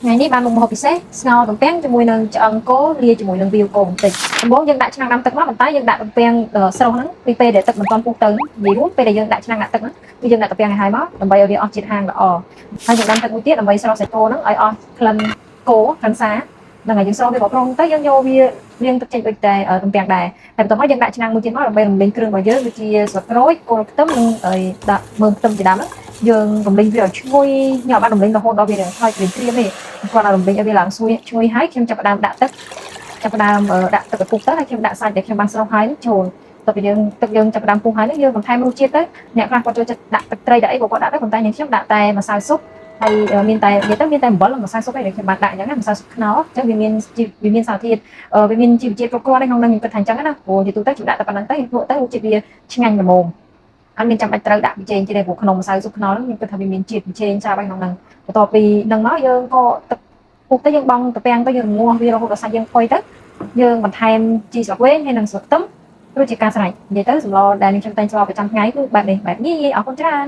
ថ្ងៃនេះបានមុខម្ហូបពិសេសស្ងោរទំពាំងជាមួយនឹងឆ្អឹងគោលាយជាមួយនឹងវាវគោបន្តិចដំបូងយើងដាក់ឆ្នាំងដាំទឹកមកបន្តែយើងដាក់ទំពាំងស្រុះហ្នឹងពីពេលដែលទឹកមិនទាន់ពុះទៅនិយាយរួមពេលដែលយើងដាក់ឆ្នាំងដាក់ទឹកហ្នឹងគឺយើងដាក់ទំពាំងឲ្យហើយមកដើម្បីឲ្យវាអស់ជាតិហាងល្អហើយយើងដាំទឹកមួយទៀតដើម្បីស្រុះសាច់គោហ្នឹងឲ្យអស់ក្លិនគោក្លិនសាហ្នឹងហើយយើងស្រុះវាបកប្រងទៅយើងយកវាលាងទឹកចេញដូចតែទំពាំងដែរហើយបន្ទាប់មកយើងដាក់ឆ្នាំងមួយទៀតមកដើម្បីរំលែងគ្រឿងរបស់យើងដូចជាស្លឹកក្រូចគល់ខ្ទឹមនិងដាក់មើមខ្ទឹមជាដើមហ្នឹងយើងរំលែងវាឲ្យឈ្ងុយញ៉ាំបានរំលែងរហូតដល់វាហើយក្រៀមក្រៀមទេគាត់ឲ្យរំលែងឲ្យវាឡើងស្រួយឈ្ងុយហើយខ្ញុំចាប់ផ្ដើមដាក់ទឹកចាប់ផ្ដើមដាក់ទឹកឲ្យពុះទៅហើយខ្ញុំដាក់សាច់ដែលខ្ញុំបានស្រុះហើយចូលតើពេលយើងទឹកយើងចាប់ផ្ដើមពុះហើយយើងបន្ថែមរសជាតិទៅអ្នកខ្លះគាត់ចូលចិត្តដាក់ទឹកត្រីដាក់អីក៏គាត់ដាក់ដែរប៉ុន្តែខ្ញុំដាក់តែម្សៅស៊ុបហើយមានតែនិយាយទៅមានតែអំបិលម្សៅស៊ុបឯងដែលខ្ញុំបានដាក់អញ្ចឹងណាម្សៅស៊ុបខ្នុរអញ្ចឹងវាមានសារធាតុវាមានជីវជាតិគ្រប់គ្រាន់ក្នុងនឹងខ្ញុំគិតថាអញ្ចឹងណាព្រោះជាទូទៅខ្ញុំដាក់តែប៉ុណ្្នឹងទៅខ្ញុំលក់ទៅរសជាតិវាឆ្ងាញ់ល្មមអត់មានចាំបាច់ត្រូវដាក់ប៊ីចេងទេព្រោះក្នុងម្សៅស៊ុបខ្នុរហ្នឹងខ្ញុំគិតថាវាមានជាតិប៊ីចេងច្រើនហើយក្នុងហ្នឹងបន្ទាប់ពីហ្នឹងមកយើងក៏ទឹកពុះទៅយើងបង់ទំពាំងទៅយើងរងាស់វារហូតដល់សាច់យើងផុយទៅយើងបន្ថែមជីស្លឹកវែងហើយនិងស្លឹកខ្ទឹមរួចជាការស្រេចនិយាយទៅសម្លដែលខ្ញុំតែងស្លប្រចាំថ្ងៃគឺបែបនេះបែបងាយអរគុណច្រើន